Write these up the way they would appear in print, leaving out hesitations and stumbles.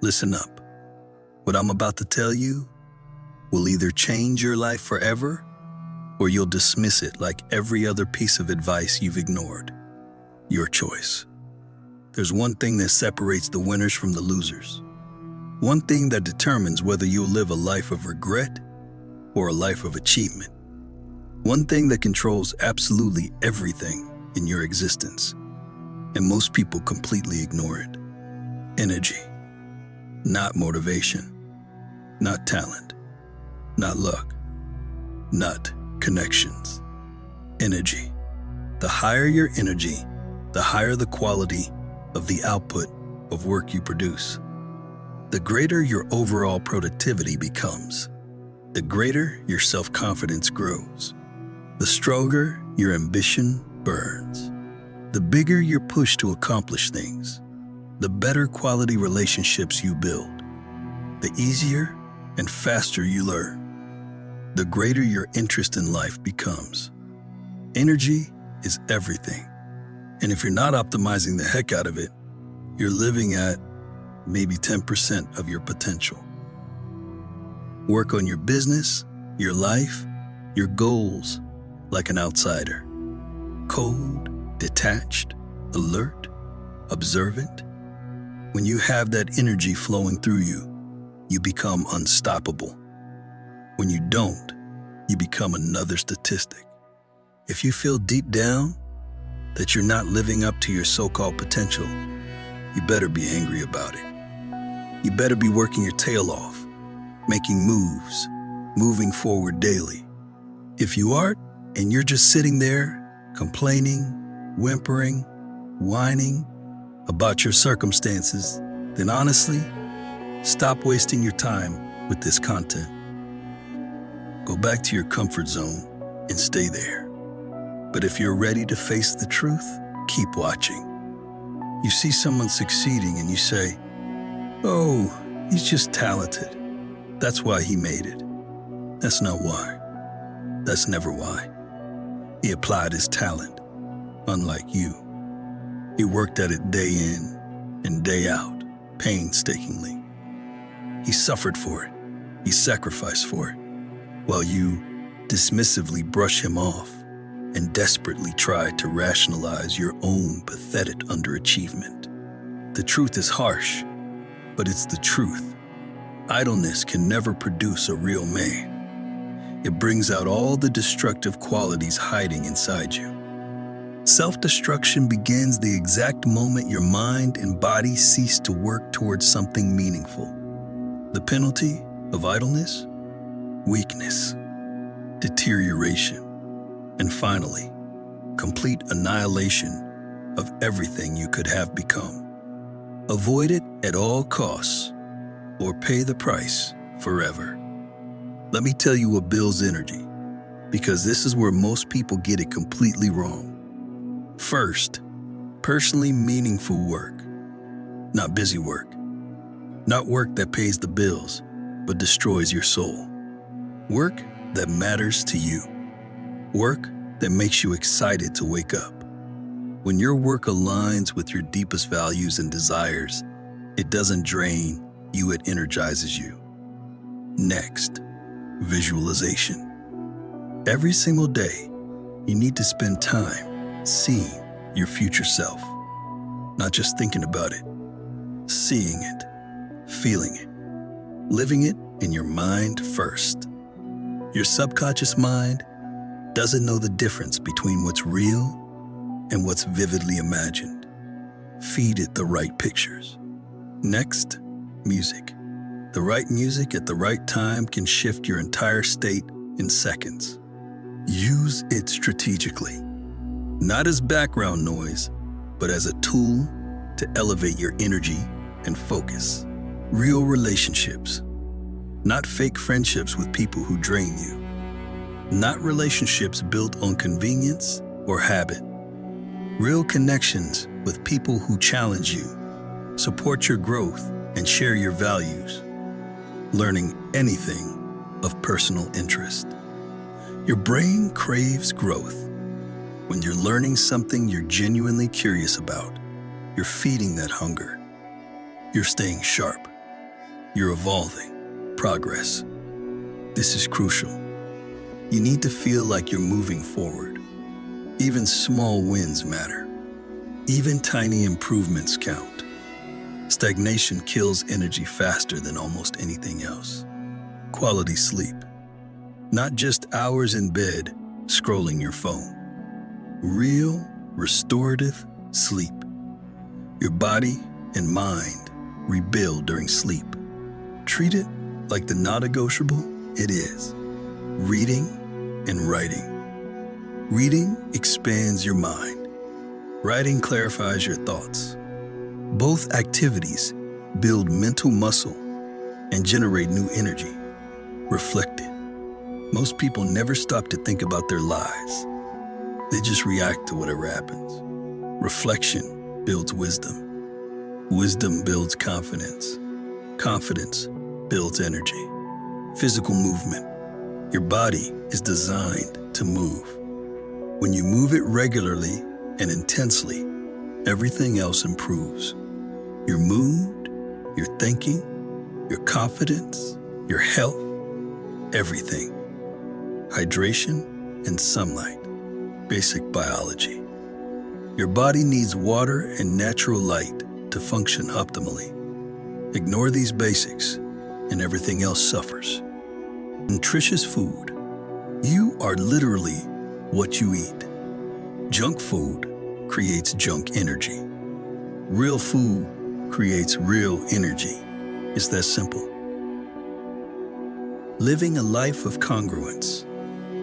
Listen up. What I'm about to tell you will either change your life forever or you'll dismiss it like every other piece of advice you've ignored. Your choice. There's one thing that separates the winners from the losers. One thing that determines whether you'll live a life of regret or a life of achievement. One thing that controls absolutely everything in your existence. And most people completely ignore it. Energy. Not motivation. Not talent. Not luck. Not connections. Energy. The higher your energy, the higher the quality of the output of work you produce. The greater your overall productivity becomes. The greater your self-confidence grows. The stronger your ambition burns. The bigger your push to accomplish things. The better quality relationships you build. The easier and faster you learn. The greater your interest in life becomes. Energy is everything. And if you're not optimizing the heck out of it, you're living at maybe 10% of your potential. Work on your business, your life, your goals like an outsider. Cold, detached, alert, observant. When you have that energy flowing through you, you become unstoppable. When you don't, you become another statistic. If you feel deep down that you're not living up to your so-called potential, you better be angry about it. You better be working your tail off, making moves, moving forward daily. If you aren't, and you're just sitting there, complaining, whimpering, whining about your circumstances, then honestly, stop wasting your time with this content. Go back to your comfort zone and stay there. But if you're ready to face the truth, keep watching. You see someone succeeding and you say, "Oh, he's just talented. That's why he made it." That's not why. That's never why. He applied his talent, unlike you. He worked at it day in and day out, painstakingly. He suffered for it. He sacrificed for it, while you dismissively brush him off and desperately try to rationalize your own pathetic underachievement. The truth is harsh, but it's the truth. Idleness can never produce a real man. It brings out all the destructive qualities hiding inside you. Self-destruction begins the exact moment your mind and body cease to work towards something meaningful. The penalty of idleness? Weakness, deterioration, and finally, complete annihilation of everything you could have become. Avoid it at all costs, or pay the price forever. Let me tell you what builds energy, because this is where most people get it completely wrong. First, personally meaningful work, not busy work. Not work that pays the bills, but destroys your soul. Work that matters to you. Work that makes you excited to wake up. When your work aligns with your deepest values and desires, it doesn't drain you, it energizes you. Next, visualization. Every single day, you need to spend time seeing your future self. Not just thinking about it, seeing it, feeling it, living it in your mind first. Your subconscious mind doesn't know the difference between what's real and what's vividly imagined. Feed it the right pictures. Next, music. The right music at the right time can shift your entire state in seconds. Use it strategically, not as background noise, but as a tool to elevate your energy and focus. Real relationships, not fake friendships with people who drain you. Not relationships built on convenience or habit. Real connections with people who challenge you, support your growth, and share your values. Learning anything of personal interest. Your brain craves growth. When you're learning something you're genuinely curious about, you're feeding that hunger. You're staying sharp. You're evolving. Progress. This is crucial. You need to feel like you're moving forward. Even small wins matter. Even tiny improvements count. Stagnation kills energy faster than almost anything else. Quality sleep. Not just hours in bed scrolling your phone. Real, restorative sleep. Your body and mind rebuild during sleep. Treat it like the non-negotiable it is. Reading and writing. Reading expands your mind. Writing clarifies your thoughts. Both activities build mental muscle and generate new energy. Reflect it. Most people never stop to think about their lives. They just react to whatever happens. Reflection builds wisdom. Wisdom builds confidence. Confidence builds energy. Physical movement. Your body is designed to move. When you move it regularly and intensely, everything else improves. Your mood, your thinking, your confidence, your health, everything. Hydration and sunlight. Basic biology. Your body needs water and natural light to function optimally. Ignore these basics, and everything else suffers. Nutritious food. You are literally what you eat. Junk food creates junk energy. Real food creates real energy. It's that simple. Living a life of congruence.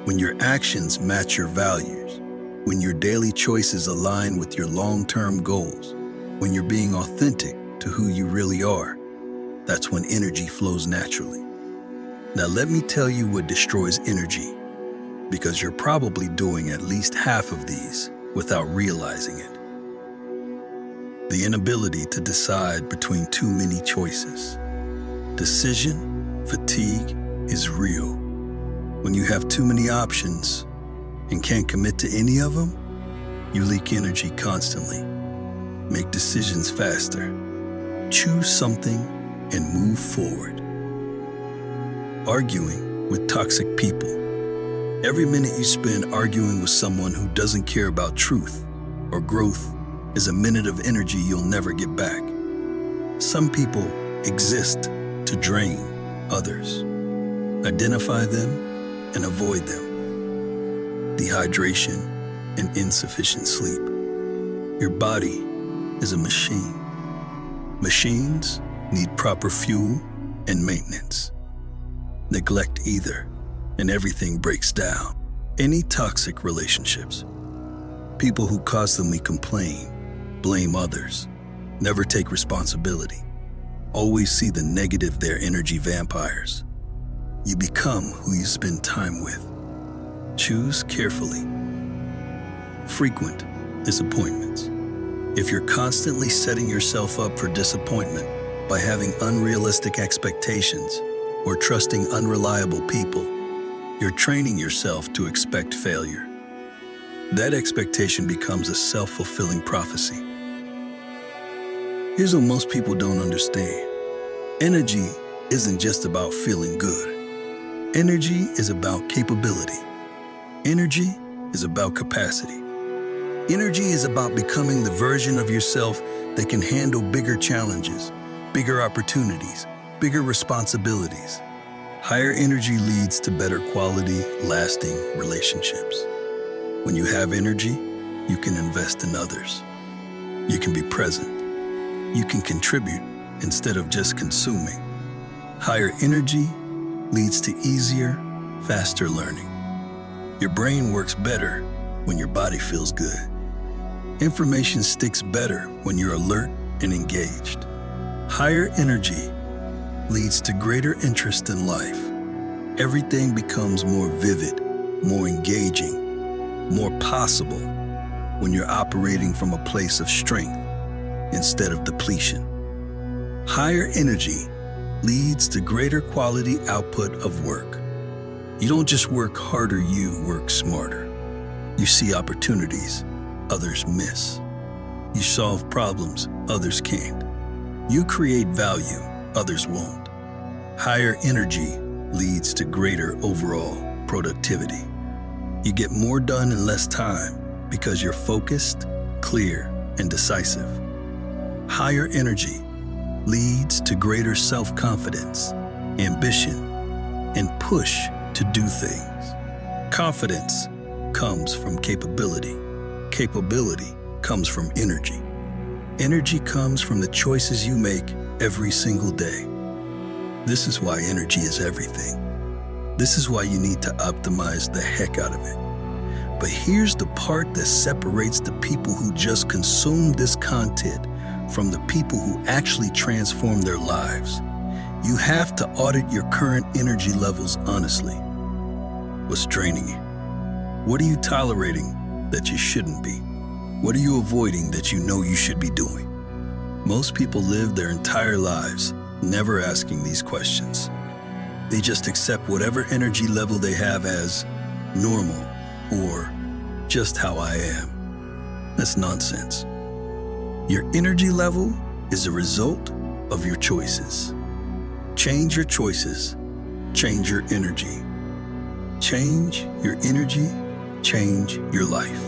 When your actions match your values, when your daily choices align with your long-term goals, when you're being authentic to who you really are, that's when energy flows naturally. Now let me tell you what destroys energy, because you're probably doing at least half of these without realizing it. The inability to decide between too many choices. Decision fatigue is real. When you have too many options and can't commit to any of them, you leak energy constantly. Make decisions faster. Choose something and move forward. Arguing with toxic people. Every minute you spend arguing with someone who doesn't care about truth or growth is a minute of energy you'll never get back. Some people exist to drain others. Identify them and avoid them. Dehydration and insufficient sleep. Your body is a machine. Machines need proper fuel and maintenance. Neglect either, and everything breaks down. Any toxic relationships. People who constantly complain, blame others, never take responsibility, always see the negative, they're energy vampires. You become who you spend time with. Choose carefully. Frequent disappointments. If you're constantly setting yourself up for disappointment by having unrealistic expectations or trusting unreliable people, you're training yourself to expect failure. That expectation becomes a self-fulfilling prophecy. Here's what most people don't understand. Energy isn't just about feeling good. Energy is about capability. Energy is about capacity. Energy is about becoming the version of yourself that can handle bigger challenges, bigger opportunities, bigger responsibilities. Higher energy leads to better quality, lasting relationships. When you have energy, you can invest in others. You can be present. You can contribute instead of just consuming. Higher energy leads to easier, faster learning. Your brain works better when your body feels good. Information sticks better when you're alert and engaged. Higher energy leads to greater interest in life. Everything becomes more vivid, more engaging, more possible when you're operating from a place of strength instead of depletion. Higher energy leads to greater quality output of work. You don't just work harder, you work smarter. You see opportunities others miss. You solve problems others can't. You create value others won't. Higher energy leads to greater overall productivity. You get more done in less time because you're focused, clear, and decisive. Higher energy leads to greater self-confidence, ambition, and push to do things. Confidence comes from capability. Capability comes from energy. Energy comes from the choices you make every single day. This is why energy is everything. This is why you need to optimize the heck out of it. But here's the part that separates the people who just consume this content from the people who actually transform their lives. You have to audit your current energy levels honestly. What's draining you? What are you tolerating that you shouldn't be? What are you avoiding that you know you should be doing? Most people live their entire lives never asking these questions. They just accept whatever energy level they have as normal or just how I am. That's nonsense. Your energy level is a result of your choices. Change your choices, change your energy. Change your energy, change your life.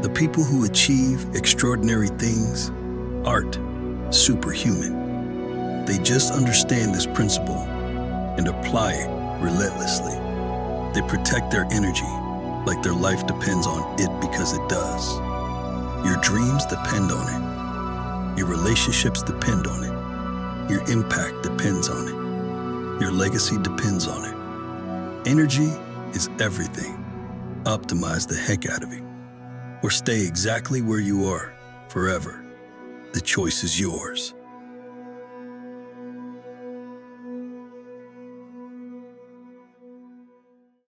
The people who achieve extraordinary things aren't superhuman. They just understand this principle and apply it relentlessly. They protect their energy like their life depends on it because it does. Your dreams depend on it. Your relationships depend on it. Your impact depends on it. Your legacy depends on it. Energy is everything. Optimize the heck out of it. Or stay exactly where you are forever. The choice is yours.